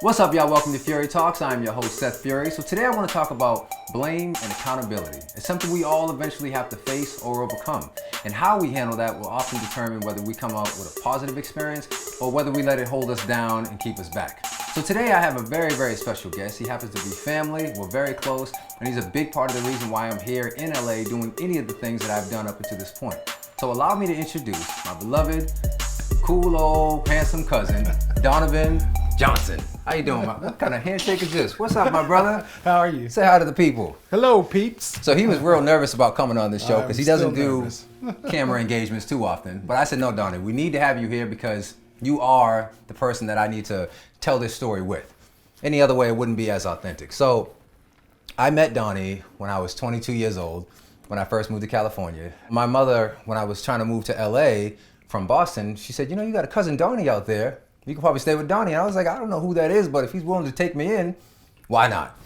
What's up, y'all? Welcome to Fury Talks. I'm your host, Seth Fury. So today I want to talk about blame and accountability. It's something we all eventually have to face or overcome. And how we handle that will often determine whether we come out with a positive experience or whether we let it hold us down and keep us back. So today I have a very, very special guest. He happens to be family. We're very close. And he's a big part of the reason why I'm here in LA doing any of the things that I've done up until this point. So allow me to introduce my beloved, cool old, handsome cousin, Donovan Johnson. How you doing? What kind of handshake is this? What's up, my brother? How are you? Say hi to the people. Hello, peeps. So he was real nervous about coming on this show because he doesn't do nervous. camera engagements too often. But I said, no, Donnie, we need to have you here because you are the person that I need to tell this story with. Any other way, it wouldn't be as authentic. So I met Donnie when I was 22 years old, when I first moved to California. My mother, when I was trying to move to LA from Boston, she said, you know, you got a cousin Donnie out there. You can probably stay with Donnie. And I was like, I don't know who that is, but if he's willing to take me in, why not?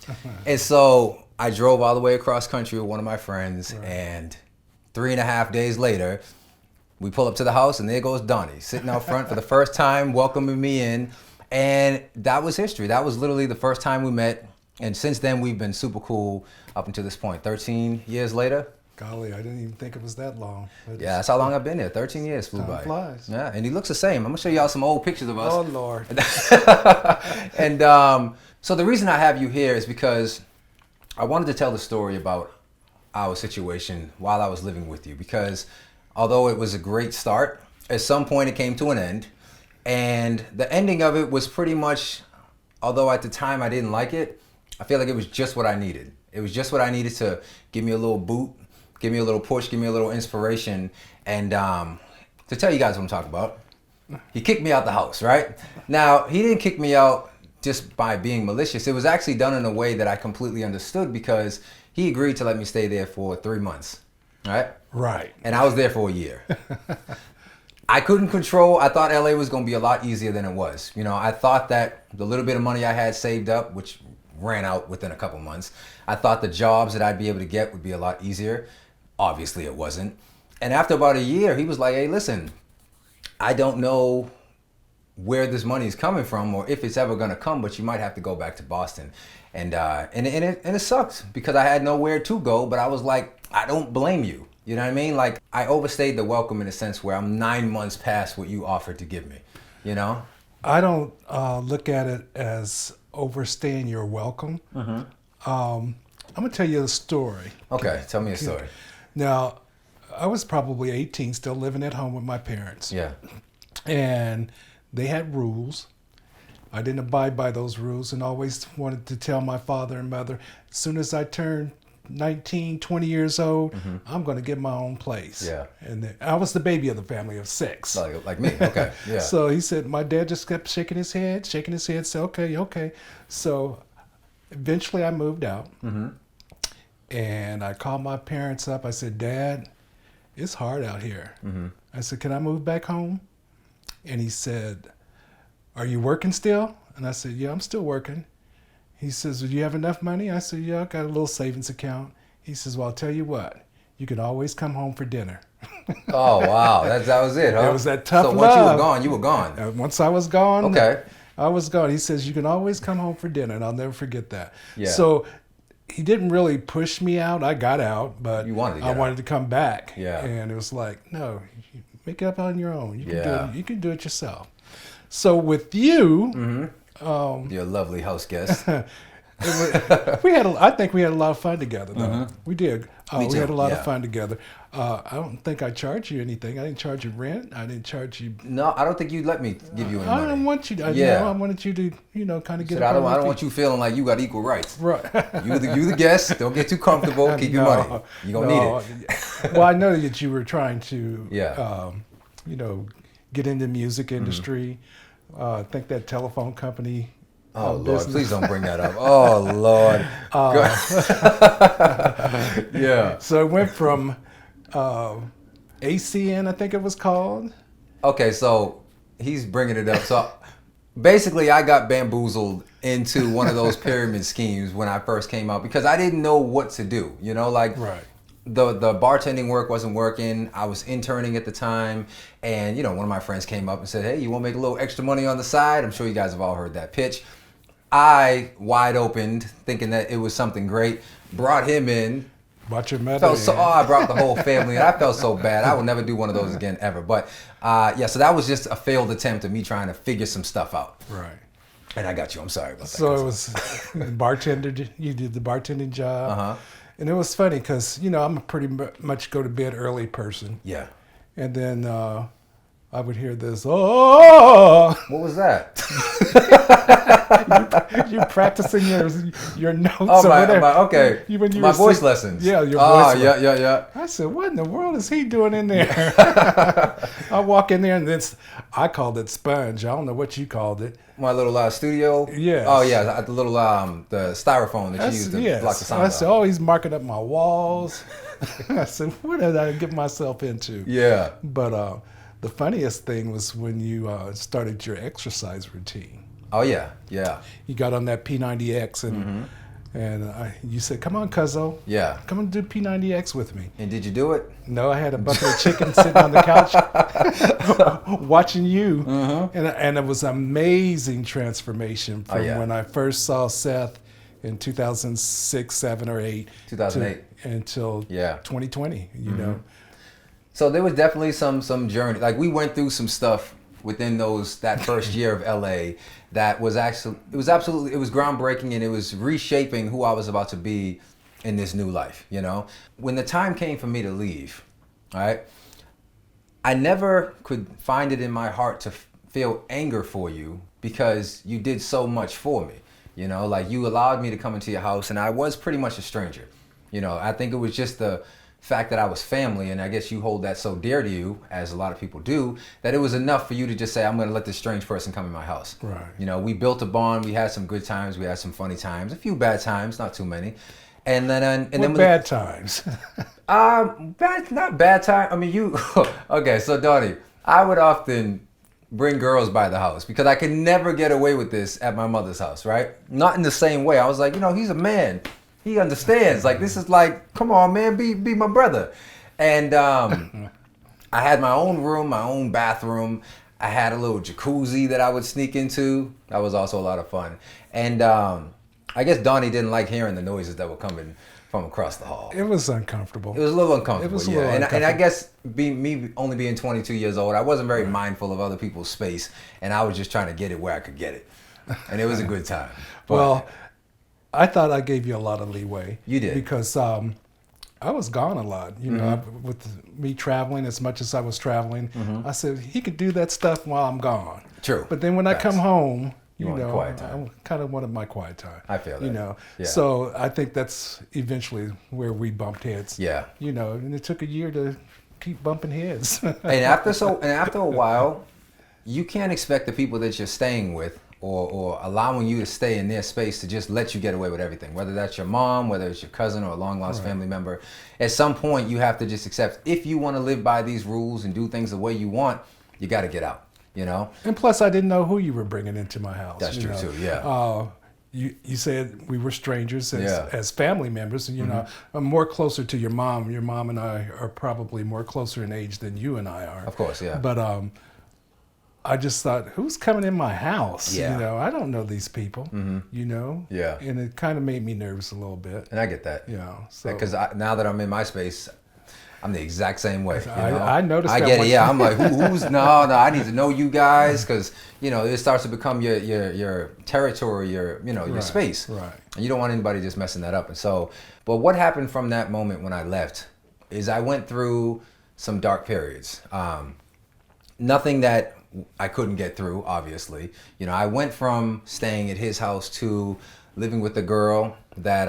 And so I drove all the way across country with one of my friends, and 3.5 days later, we pull up to the house, and there goes Donnie, sitting out front for the first time, welcoming me in. And that was history. That was literally the first time we met. And since then, we've been super cool up until this point. 13 years later. Golly, I didn't even think it was that long. Yeah, that's how long I've been there. 13 years flew by. Flies. Yeah, and he looks the same. I'm gonna show y'all some old pictures of us. Oh, Lord. And so the reason I have you here is because I wanted to tell the story about our situation while I was living with you. Because although it was a great start, at some point it came to an end. And the ending of it was pretty much, although at the time I didn't like it, I feel like it was just what I needed. It was just what I needed to give me a little boot, give me a little push, give me a little inspiration, and to tell you guys what I'm talking about. He kicked me out the house, right? Now, he didn't kick me out just by being malicious. It was actually done in a way that I completely understood because he agreed to let me stay there for 3 months, right? Right. And I was there for a year. I couldn't control, I thought LA was gonna be a lot easier than it was. You know, I thought that the little bit of money I had saved up, which ran out within a couple months, I thought the jobs that I'd be able to get would be a lot easier. Obviously it wasn't. And after about a year, he was like, hey, listen, I don't know where this money is coming from or if it's ever gonna come, but you might have to go back to Boston. And it sucked because I had nowhere to go, but I was like, I don't blame you. You know what I mean? Like, I overstayed the welcome in a sense where I'm 9 months past what you offered to give me, you know? I don't look at it as overstaying your welcome. I'm going to tell you a story. Okay, tell me a story. Now, I was probably 18, still living at home with my parents. Yeah. And they had rules. I didn't abide by those rules and always wanted to tell my father and mother, as soon as I turned 19, 20 years old, I'm going to get my own place. Yeah. And I was the baby of the family of 6. Like me, okay, yeah. So he said, my dad just kept shaking his head, said, okay. So eventually I moved out. And I called my parents up. I said, Dad, it's hard out here. I said, can I move back home? And he said, are you working still? And I said, yeah, I'm still working. He says, do you have enough money? I said, yeah, I got a little savings account. He says, well, I'll tell you what, you can always come home for dinner. Oh, wow. That was it, huh? It was that tough So love. once you were gone, you were gone. Once I was gone, Okay. I was gone. He says, you can always come home for dinner, and I'll never forget that. Yeah. So he didn't really push me out. I got out, but You wanted to get I out. wanted to come back. Yeah. And it was like, no, you make it up on your own. You can do Yeah. it. You can do it yourself. So with you, You're a lovely house guest. I think we had a lot of fun together, though. We did. Me We too, had a lot yeah. of fun together. I don't think I charged you anything. I didn't charge you rent. I didn't charge you. No, I don't think you'd let me give you any I money. don't want you to. Yeah. I wanted you to, kind of get. Said, up I don't on your want you feeling like you got equal rights. feet. Right. You the guest. Don't get too comfortable. Keep your money. You're going to need it. Well, I know that you were trying to, Yeah. get in the music industry. I think that telephone company. Oh, Lord, business. please don't bring that up. Oh, Lord. Yeah. So it went from ACN, I think it was called. Okay, so he's bringing it up. So basically, I got bamboozled into one of those pyramid schemes when I first came out because I didn't know what to do. You know, like Right. the bartending work wasn't working. I was interning at the time, and one of my friends came up and said, "Hey, you want to make a little extra money on the side?" I'm sure you guys have all heard that pitch. I, wide open, thinking that it was something great, brought him in. Brought your mother Felt so. in. Oh, I brought the whole family, and I felt so bad. I will never do one of those again ever. But yeah, so that was just a failed attempt of me trying to figure some stuff out. Right. And I got you. I'm sorry about that. So it was bartender. You did the bartending job. Uh-huh. And it was funny because, you know, I'm a pretty much go to bed early person. Yeah. And then I would hear this, oh! What was that? You practicing your notes Oh, or whatever. okay. When you my were voice sick. lessons. Yeah, your Oh, voice. yeah. I said, what in the world is he doing in there? I walk in there and I called it sponge. I don't know what you called it. My little studio. Yes. Oh yeah, the little the styrofoam that you use to block the sound. I said, oh, he's marking up my walls. I said, what did I get myself into? Yeah. But the funniest thing was when you started your exercise routine. Oh yeah. You got on that P90X and you said, come on, cuzzo. Yeah. Come and do P90X with me. And did you do it? No, I had a bucket of chicken sitting on the couch watching you. And it was an amazing transformation from when I first saw Seth in 2006, 7, or 8. 2008. Until 2020, you know. So there was definitely some journey. Like we went through some stuff within that first year of LA that was it was groundbreaking, and it was reshaping who I was about to be in this new life, you know? When the time came for me to leave, all right, I never could find it in my heart to feel anger for you because you did so much for me, you know? Like you allowed me to come into your house, and I was pretty much a stranger. You know, I think it was just the fact that I was family, and I guess you hold that so dear to you, as a lot of people do, that it was enough for you to just say, I'm going to let this strange person come in my house. Right. You know, we built a bond. We had some good times. We had some funny times. A few bad times, not too many. And then bad times. Not bad time. I mean, you. Okay, so Donnie, I would often bring girls by the house because I could never get away with this at my mother's house, right? Not in the same way. I was like, you know, he's a man. He understands. Like, this is like, come on, man, be my brother. And I had my own room, my own bathroom. I had a little jacuzzi that I would sneak into. That was also a lot of fun. And I guess Donnie didn't like hearing the noises that were coming from across the hall. It was uncomfortable. It was a little uncomfortable. It was a little uncomfortable. And I guess me only being 22 years old, I wasn't very mindful of other people's space, and I was just trying to get it where I could get it. And it was a good time. But, well, I thought I gave you a lot of leeway. You did. Because I was gone a lot. You know, with me traveling as much as I was traveling, I said, he could do that stuff while I'm gone. True. But then when I come home, you know, quiet time. I kind of wanted my quiet time. I feel that. You know, Yeah. so I think that's eventually where we bumped heads. Yeah. You know, and it took a year to keep bumping heads. And after a while, you can't expect the people that you're staying with or allowing you to stay in their space to just let you get away with everything, whether that's your mom, whether it's your cousin or a long lost family member. At some point, you have to just accept, if you want to live by these rules and do things the way you want, you got to get out, you know? And plus, I didn't know who you were bringing into my house. That's true, too, yeah. You said we were strangers as family members, and you know, I'm more closer to your mom. Your mom and I are probably more closer in age than you and I are. Of course, yeah. But I just thought, who's coming in my house? Yeah. You know, I don't know these people. You know. Yeah. And it kind of made me nervous a little bit. And I get that. You know, so Because now that I'm in my space, I'm the exact same way. You know? I noticed. I that get one it. Yeah, I'm like, who's no. I need to know you guys because you know it starts to become your territory, your space. Right. And you don't want anybody just messing that up. And so, but what happened from that moment when I left is I went through some dark periods. Nothing that I couldn't get through, obviously. You know, I went from staying at his house to living with a girl that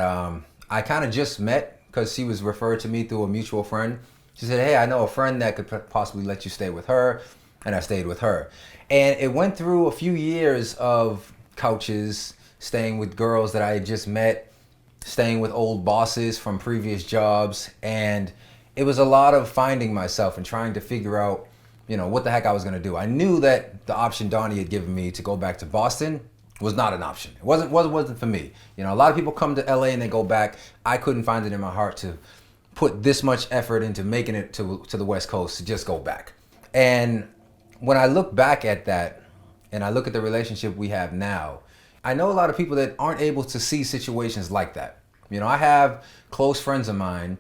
I kind of just met because she was referred to me through a mutual friend. She said, hey, I know a friend that could possibly let you stay with her. And I stayed with her. And it went through a few years of couches, staying with girls that I had just met, staying with old bosses from previous jobs. And it was a lot of finding myself and trying to figure out, you know, what the heck I was going to do. I knew that the option Donnie had given me to go back to Boston was not an option. It wasn't for me. You know, a lot of people come to LA and they go back. I couldn't find it in my heart to put this much effort into making it to the West Coast to just go back. And when I look back at that and I look at the relationship we have now, I know a lot of people that aren't able to see situations like that. You know, I have close friends of mine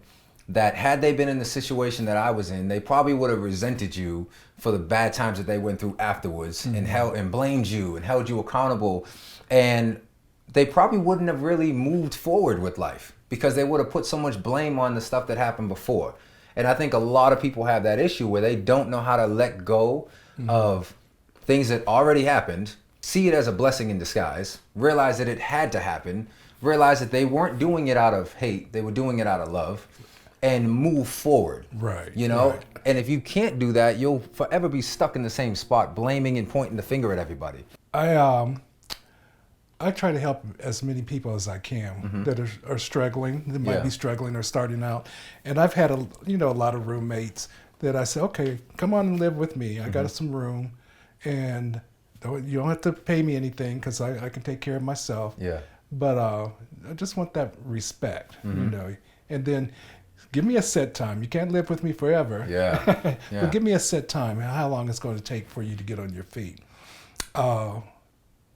that had they been in the situation that I was in, they probably would have resented you for the bad times that they went through afterwards, and blamed you and held you accountable. And they probably wouldn't have really moved forward with life because they would have put so much blame on the stuff that happened before. And I think a lot of people have that issue where they don't know how to let go of things that already happened, see it as a blessing in disguise, realize that it had to happen, realize that they weren't doing it out of hate, they were doing it out of love, and move forward. Right. You know? Right. And if you can't do that, you'll forever be stuck in the same spot, blaming and pointing the finger at everybody. I try to help as many people as I can that are struggling, that might be struggling or starting out. And I've had a lot of roommates that I say, okay, come on and live with me. I got some room, and you don't have to pay me anything because I can take care of myself. Yeah. But I just want that respect, and then give me a set time. You can't live with me forever. Yeah. But give me a set time, how long it's going to take for you to get on your feet.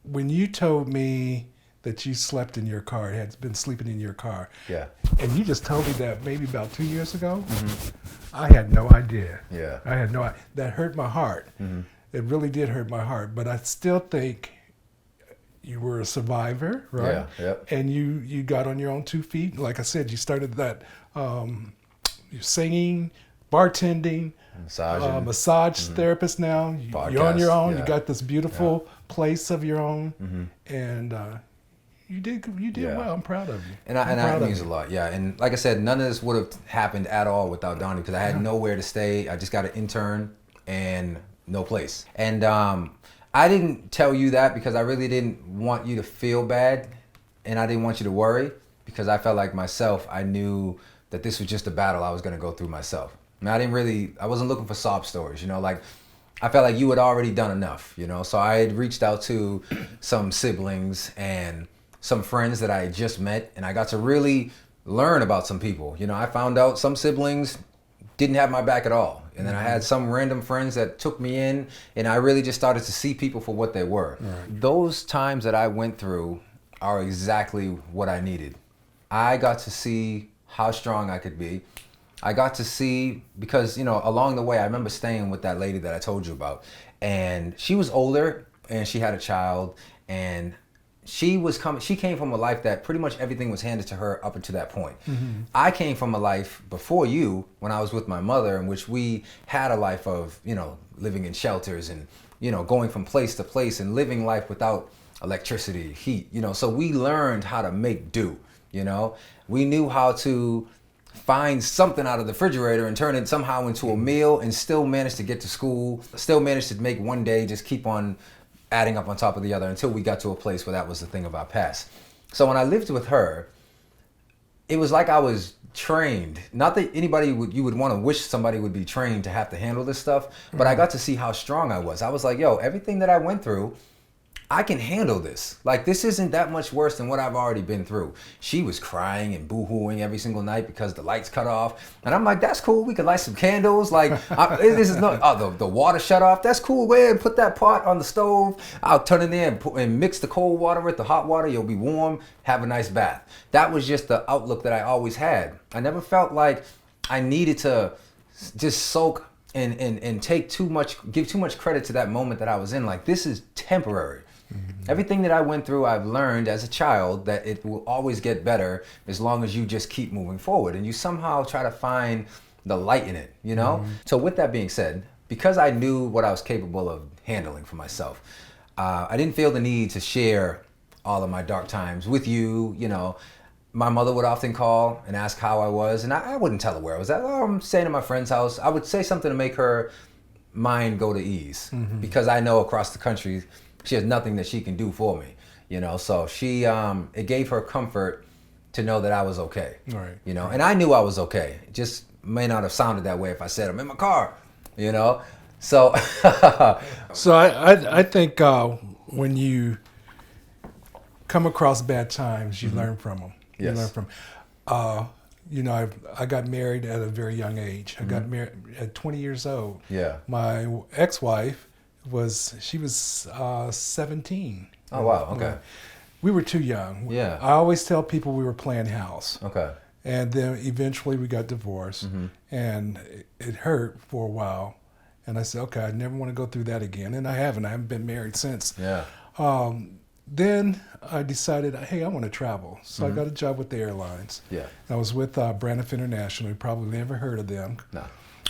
When you told me that you slept in your car, had been sleeping in your car, and you just told me that maybe about 2 years ago, I had no idea. Yeah. I had no idea. That hurt my heart. It really did hurt my heart. But I still think you were a survivor, right? Yeah. Yep. And you got on your own 2 feet. Like I said, you started that you're singing, bartending, massage therapist now. You're on your own. You got this beautiful place of your own, and you did well. I'm proud of you. And that means a lot. Yeah. And like I said, none of this would have happened at all without Donnie because I had nowhere to stay. I just got an intern and no place. And I didn't tell you that because I really didn't want you to feel bad, and I didn't want you to worry because I felt like myself, I knew that this was just a battle I was going to go through myself. And I wasn't looking for sob stories, like I felt like you had already done enough, so I had reached out to some siblings and some friends that I had just met, and I got to really learn about some people. I found out some siblings didn't have my back at all. And then I had some random friends that took me in, and I really just started to see people for what they were. Right. Those times that I went through are exactly what I needed. I got to see how strong I could be. I got to see, because, along the way, I remember staying with that lady that I told you about, and she was older and she had a child, and she came from a life that pretty much everything was handed to her up until that point. I came from a life before you when I was with my mother, in which we had a life of, living in shelters and, going from place to place and living life without electricity, heat, so we learned how to make do, we knew how to find something out of the refrigerator and turn it somehow into a meal and still manage to get to school, still manage to make one day just keep on adding up on top of the other until we got to a place where that was the thing of our past. So when I lived with her, it was like I was trained. Not that you would want to wish somebody would be trained to have to handle this stuff, but I got to see how strong I was. I was like, yo, everything that I went through, I can handle this. Like, this isn't that much worse than what I've already been through. She was crying and boo-hooing every single night because the lights cut off. And I'm like, that's cool. We could light some candles. Like, this is no, the water shut off. That's cool. Go ahead and put that pot on the stove. I'll turn it in and mix the cold water with the hot water. You'll be warm. Have a nice bath. That was just the outlook that I always had. I never felt like I needed to just soak and give too much credit to that moment that I was in. Like, this is temporary. Everything that I went through, I've learned as a child that it will always get better as long as you just keep moving forward and you somehow try to find the light in it, So with that being said, because I knew what I was capable of handling for myself, I didn't feel the need to share all of my dark times with you. My mother would often call and ask how I was, and I wouldn't tell her where I was at. Oh, I'm staying at my friend's house. I would say something to make her mind go to ease because I know across the country she has nothing that she can do for me, so she, it gave her comfort to know that I was okay, right. And I knew I was okay. It just may not have sounded that way if I said I'm in my car, so. So I think when you come across bad times, you learn from them. Yes. You learn from, I got married at a very young age. I got married at 20 years old. Yeah. My ex-wife was 17. Oh wow, okay. We were too young. Yeah. I always tell people we were playing house. Okay. And then eventually we got divorced, and it hurt for a while. And I said, okay, I never want to go through that again. And I haven't. I haven't been married since. Yeah. Then I decided, hey, I want to travel. So I got a job with the airlines. Yeah. I was with Braniff International. You probably never heard of them. No.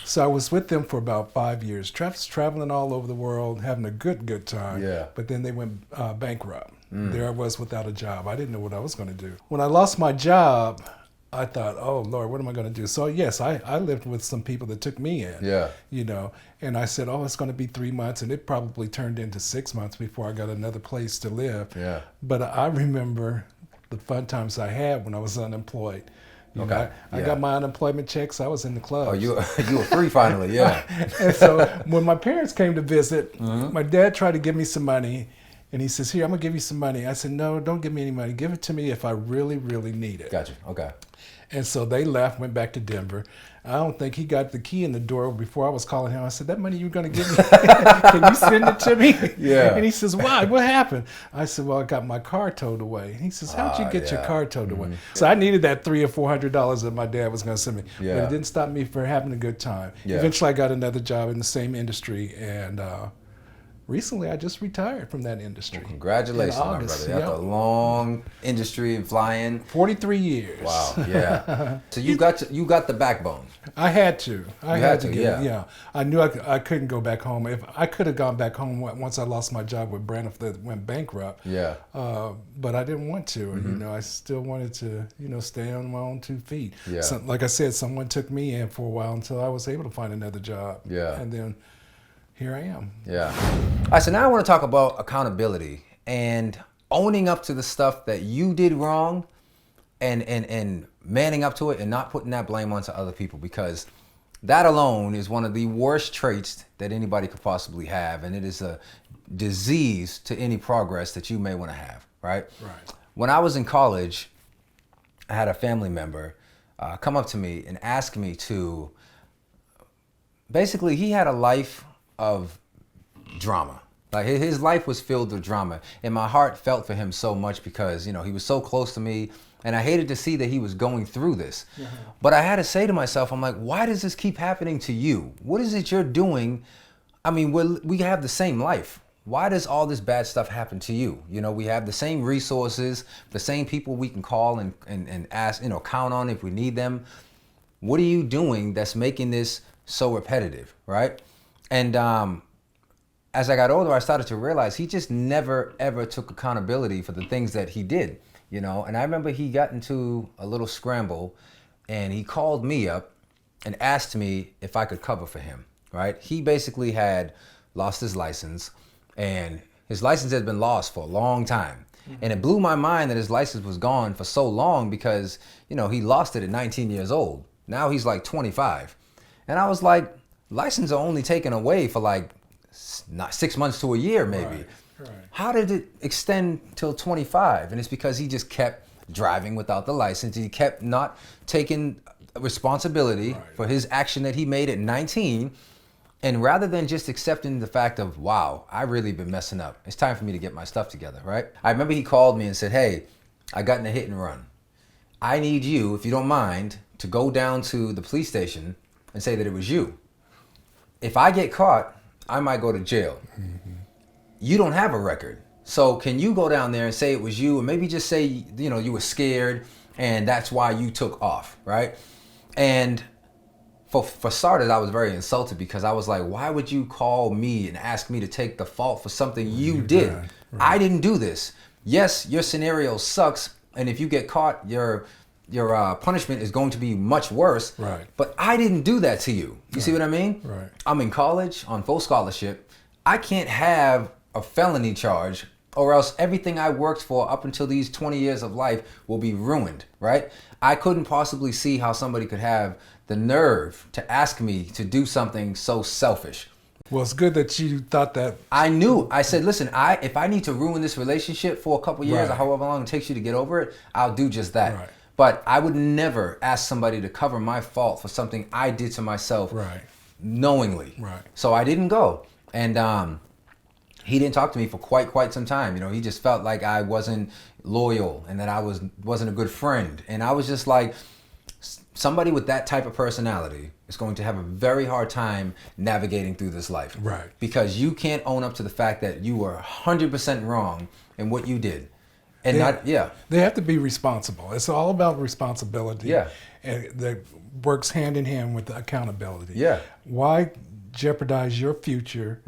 So I was with them for about 5 years, traveling all over the world, having a good time. Yeah. But then they went bankrupt. There I was without a job. I didn't know what I was going to do. When I lost my job, I thought, oh, Lord, what am I going to do? So, yes, I lived with some people that took me in, Yeah. you know, and I said, oh, it's going to be 3 months. And it probably turned into 6 months before I got another place to live. Yeah. But I remember the fun times I had when I was unemployed. You know, I got my unemployment checks. I was in the clubs. Oh, you were free finally, yeah. And so when my parents came to visit, my dad tried to give me some money. And he says, here, I'm going to give you some money. I said, no, don't give me any money. Give it to me if I really, really need it. Gotcha. Okay. And so they left, went back to Denver. I don't think he got the key in the door before I was calling him. I said, that money you're going to give me, can you send it to me? Yeah. And he says, why? What happened? I said, well, I got my car towed away. He says, how'd you get your car towed away? So I needed that $300 or $400 that my dad was going to send me. Yeah. But it didn't stop me from having a good time. Yeah. Eventually, I got another job in the same industry. And recently, I just retired from that industry. Well, congratulations, my brother. That's a long industry in flying. 43 years. Wow, yeah. So you got the backbone. I had to. I had to get yeah. Yeah. I knew I couldn't go back home. If I could have gone back home once I lost my job with Braniff that went bankrupt. Yeah. But I didn't want to. You know, I still wanted to, you know, stay on my own 2 feet. Yeah. So, like I said, someone took me in for a while until I was able to find another job. Yeah. And then here I am. Yeah. All right, so now I want to talk about accountability and owning up to the stuff that you did wrong and manning up to it and not putting that blame onto other people, because that alone is one of the worst traits that anybody could possibly have, and it is a disease to any progress that you may want to have, right? Right. When I was in college, I had a family member come up to me and ask me to, basically, he had a life of drama. Like his life was filled with drama, and my heart felt for him so much because, you know, he was so close to me, and I hated to see that he was going through this. But I had to say to myself, I'm like, why does this keep happening to you? What is it you're doing? I mean, we have the same life. Why does all this bad stuff happen to you? You know, we have the same resources, the same people we can call and ask, you know, count on if we need them. What are you doing that's making this so repetitive, right? And as I got older, I started to realize he just never, ever took accountability for the things that he did, you know? And I remember he got into a little scramble, and he called me up and asked me if I could cover for him, right? He basically had lost his license, and his license had been lost for a long time. And it blew my mind that his license was gone for so long because, you know, he lost it at 19 years old. Now he's like 25. And I was like, license are only taken away for like not 6 months to a year, maybe. Right. How did it extend till 25? And it's because he just kept driving without the license. He kept not taking responsibility for his action that he made at 19. And rather than just accepting the fact of, wow, I really been messing up, it's time for me to get my stuff together, right? I remember he called me and said, hey, I got in a hit and run. I need you, if you don't mind, to go down to the police station and say that it was you. If I get caught, I might go to jail. You don't have a record. So can you go down there and say it was you, or maybe just say, you know, you were scared and that's why you took off, right? And for starters, I was very insulted because I was like, why would you call me and ask me to take the fault for something you did? Right. I didn't do this. Yes, your scenario sucks, and if you get caught, your punishment is going to be much worse. Right. But I didn't do that to you. You see what I mean? Right. I'm in college on full scholarship. I can't have a felony charge, or else everything I worked for up until these 20 years of life will be ruined, right? I couldn't possibly see how somebody could have the nerve to ask me to do something so selfish. Well, it's good that you thought that. I knew. I said, listen, if I need to ruin this relationship for a couple years or however long it takes you to get over it, I'll do just that. Right. But I would never ask somebody to cover my fault for something I did to myself knowingly. Right. So I didn't go. And he didn't talk to me for quite some time. You know, he just felt like I wasn't loyal and that I wasn't a good friend. And I was just like, somebody with that type of personality is going to have a very hard time navigating through this life. Right. Because you can't own up to the fact that you were 100% wrong in what you did. And they have to be responsible. It's all about responsibility. Yeah. And that works hand in hand with accountability. Yeah. Why jeopardize your future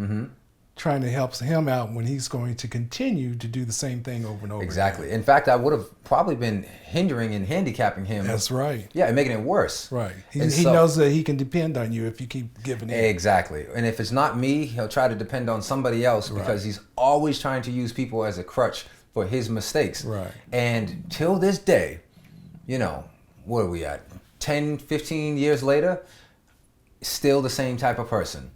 trying to help him out when he's going to continue to do the same thing over and over Exactly. again? In fact, I would have probably been hindering and handicapping him. That's right. Yeah, and making it worse. Right. He knows that he can depend on you if you keep giving in. Exactly. And if it's not me, he'll try to depend on somebody else because he's always trying to use people as a crutch for his mistakes. Right. And till this day, you know, what are we at? 10, 15 years later, still the same type of person.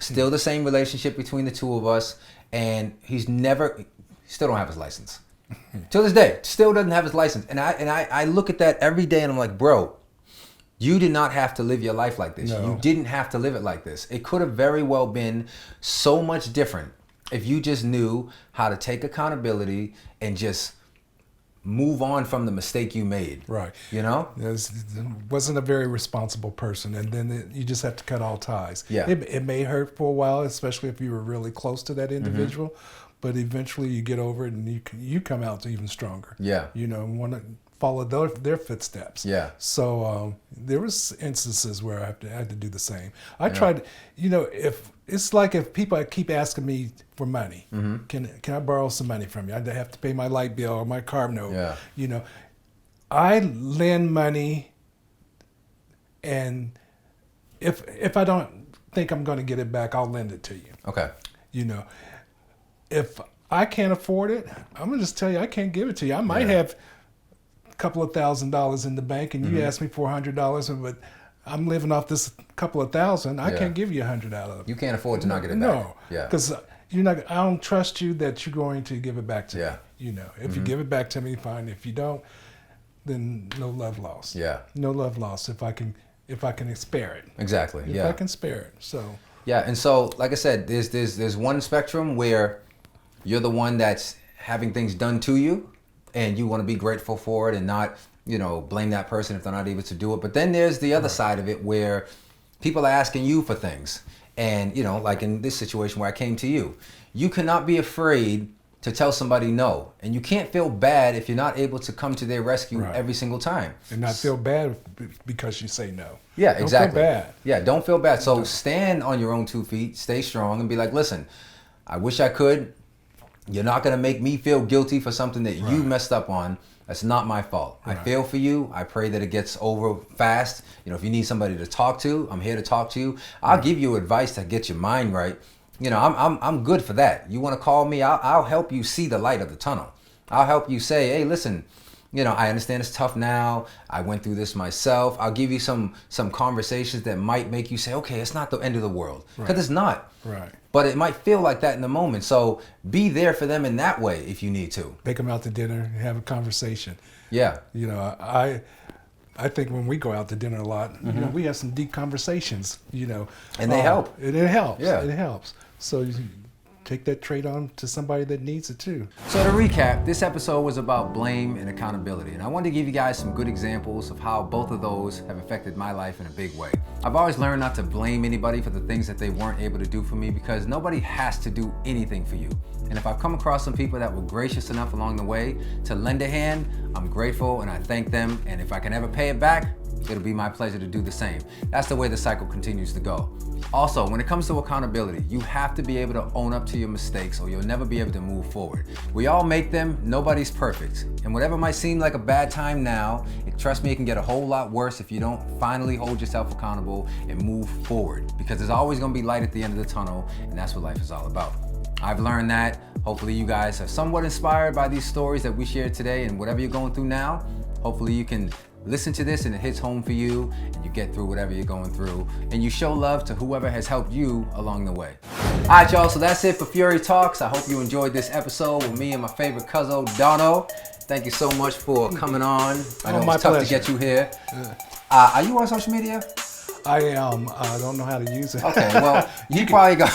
Still the same relationship between the two of us. And still don't have his license. Till this day, still doesn't have his license. And I look at that every day and I'm like, bro, you did not have to live your life like this. No. You didn't have to live it like this. It could have very well been so much different if you just knew how to take accountability and just move on from the mistake you made. Right. You know? It wasn't a very responsible person, and then you just have to cut all ties. Yeah. It may hurt for a while, especially if you were really close to that individual, but eventually you get over it and you come out even stronger. Yeah. You know, and want to follow their footsteps. Yeah. So there was instances where I had to do the same. I tried, you know, if people keep asking me for money, can I borrow some money from you? I have to pay my light bill or my car note. Yeah. You know, I lend money, and if I don't think I'm going to get it back, I'll lend it to you. Okay. You know, if I can't afford it, I'm going to just tell you I can't give it to you. I might have a couple of $1,000s in the bank, and you ask me for $100, but I'm living off this couple of thousand. I can't give you 100 out of it. You can't afford to not get it back. No. Yeah. Because I don't trust you that you're going to give it back to me. You know, if you give it back to me, fine. If you don't, then no love lost. Yeah. No love lost if I can spare it. Exactly. If I can spare it. So. Yeah, and so like I said, there's one spectrum where you're the one that's having things done to you, and you want to be grateful for it and not, you know, blame that person if they're not able to do it. But then there's the other side of it where people are asking you for things. And, you know, like in this situation where I came to you, you cannot be afraid to tell somebody no. And you can't feel bad if you're not able to come to their rescue every single time. And not feel bad because you say no. Yeah, exactly. Don't feel bad. Yeah, don't feel bad. So stand on your own 2 feet, stay strong, and be like, listen, I wish I could. You're not going to make me feel guilty for something that you messed up on. That's not my fault. I feel for you. I pray that it gets over fast. You know, if you need somebody to talk to, I'm here to talk to you. I'll give you advice that gets your mind right. You know, I'm good for that. You want to call me? I'll help you see the light of the tunnel. I'll help you say, hey, listen, you know, I understand it's tough now. I went through this myself. I'll give you some conversations that might make you say, okay, it's not the end of the world. Because it's not. Right. But it might feel like that in the moment. So be there for them in that way if you need to. Take them out to dinner and have a conversation. Yeah. You know, I think when we go out to dinner a lot, you know, we have some deep conversations, you know. And they help. It helps. Yeah. It helps. So you take that trait on to somebody that needs it too. So to recap, this episode was about blame and accountability. And I wanted to give you guys some good examples of how both of those have affected my life in a big way. I've always learned not to blame anybody for the things that they weren't able to do for me, because nobody has to do anything for you. And if I've come across some people that were gracious enough along the way to lend a hand, I'm grateful and I thank them. And if I can ever pay it back, it'll be my pleasure to do the same. That's the way the cycle continues to go. Also, when it comes to accountability, you have to be able to own up to your mistakes or you'll never be able to move forward. We all make them, nobody's perfect. And whatever might seem like a bad time now, trust me, it can get a whole lot worse if you don't finally hold yourself accountable and move forward. Because there's always gonna be light at the end of the tunnel, and that's what life is all about. I've learned that. Hopefully you guys are somewhat inspired by these stories that we shared today, and whatever you're going through now, hopefully you can listen to this and it hits home for you and you get through whatever you're going through and you show love to whoever has helped you along the way. All right, y'all, so that's it for Fury Talks. I hope you enjoyed this episode with me and my favorite cousin, Dono. Thank you so much for coming on. I know it's tough to get you here. Are you on social media? I am. I don't know how to use it. Okay, well, you probably got,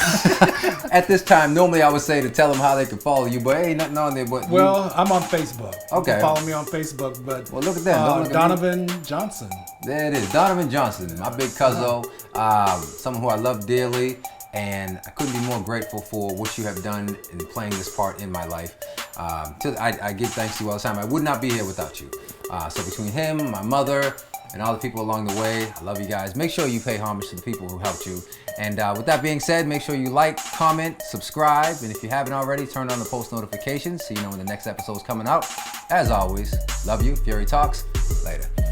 at this time, normally I would say to tell them how they can follow you, but ain't nothing on there. But Well, I'm on Facebook. You Okay. can follow me on Facebook, but Well, look at that. Don't look at me. Donovan Johnson. There it is, Donovan Johnson, my big cuzzo, someone who I love dearly, and I couldn't be more grateful for what you have done in playing this part in my life. I give thanks to you all the time. I would not be here without you. So between him, my mother, and all the people along the way, I love you guys. Make sure you pay homage to the people who helped you. And with that being said, make sure you like, comment, subscribe, and if you haven't already, turn on the post notifications so you know when the next episode is coming out. As always, love you. Fury Talks. Later.